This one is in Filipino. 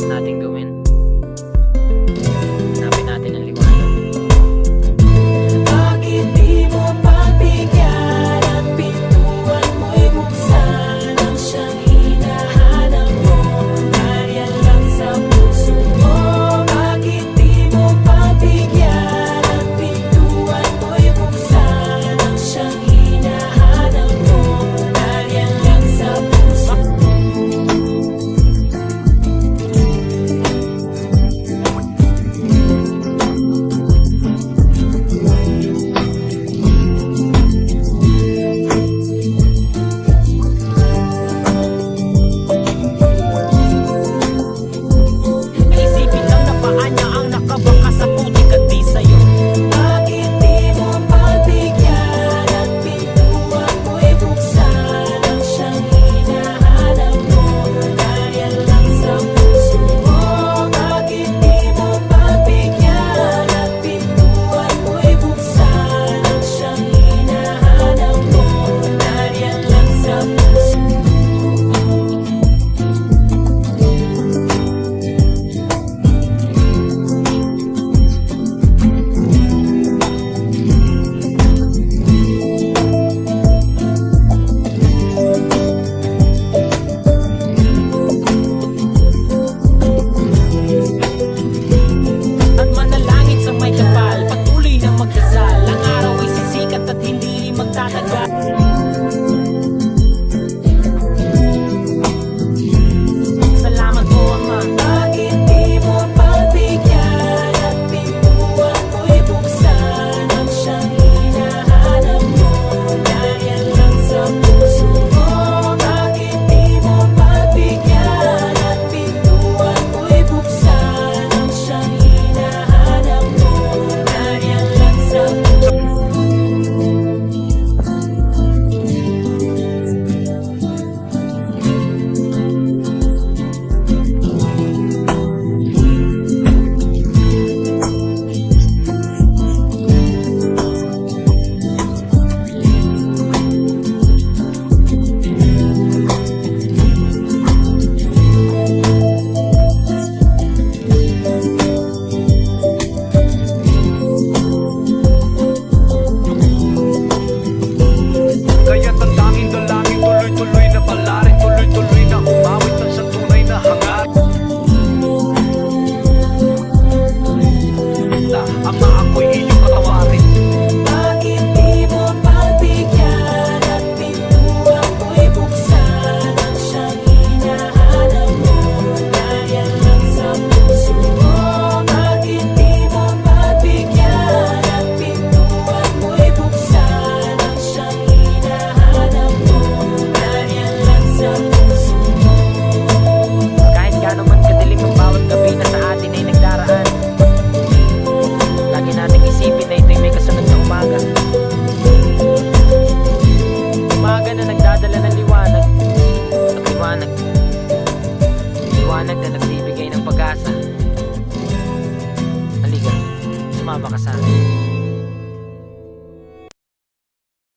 dapat natin gawin. Hanapin natin ang liwanag. Bakit di mo pagbigyan at pintuan mo'y buksan ang siyang hinahanap mo? Nariyan lang sa puso mo. Bakit di mo pagbigyan at pintuan mo'y buksan ang siyang hinahanap mo? Nariyan lang sa puso mo. Isipin lang na paa niya ang nakabaka sa putik at di sa'yo. Bakit di mo pagbigyan at pintuan mo'y buksan ang siyang hinahanap mo? Nariyan lang sa puso mo. Bakit di mo pagbigyan at pintuan mo'y buksan ang siyang hinahanap mo? Nariyan lang sa puso mo. At manalangin sa may kapal, patuloy na magdasal. Ang araw ay sisikat at hindi rin magtatagal. Salamat po, Ama. Bakit di mo pagbigyan at pintuan mo'y buksan ang siyang hinahanap mo? Nariyan lang sa puso mo. Bakit di mo pagbigyan at pintuan mo'y buksan ang siyang hinahanap mo? Nariyan lang sa puso mo. Kaya't ang tanging dalangin, tuloy-tuloy na palarin, tuloy-tuloy na umawit ng sa tunay na hangarin. Ama, ako'y iyong patawarin. Bakit di mo pagbigyan at pintuan mo'y buksan ang siyang hinahanap mo? Nariyan lang sa puso mo. Bakit di mo pagbigyan at pintuan mo'y buksan ang siyang hinahanap mo? Nariyan lang sa puso mo. Kahit gaano man kadilim ang bawat gabi na sa atin ay nagdaraan, lagi nating isipin na ito'y may kasunod na umaga.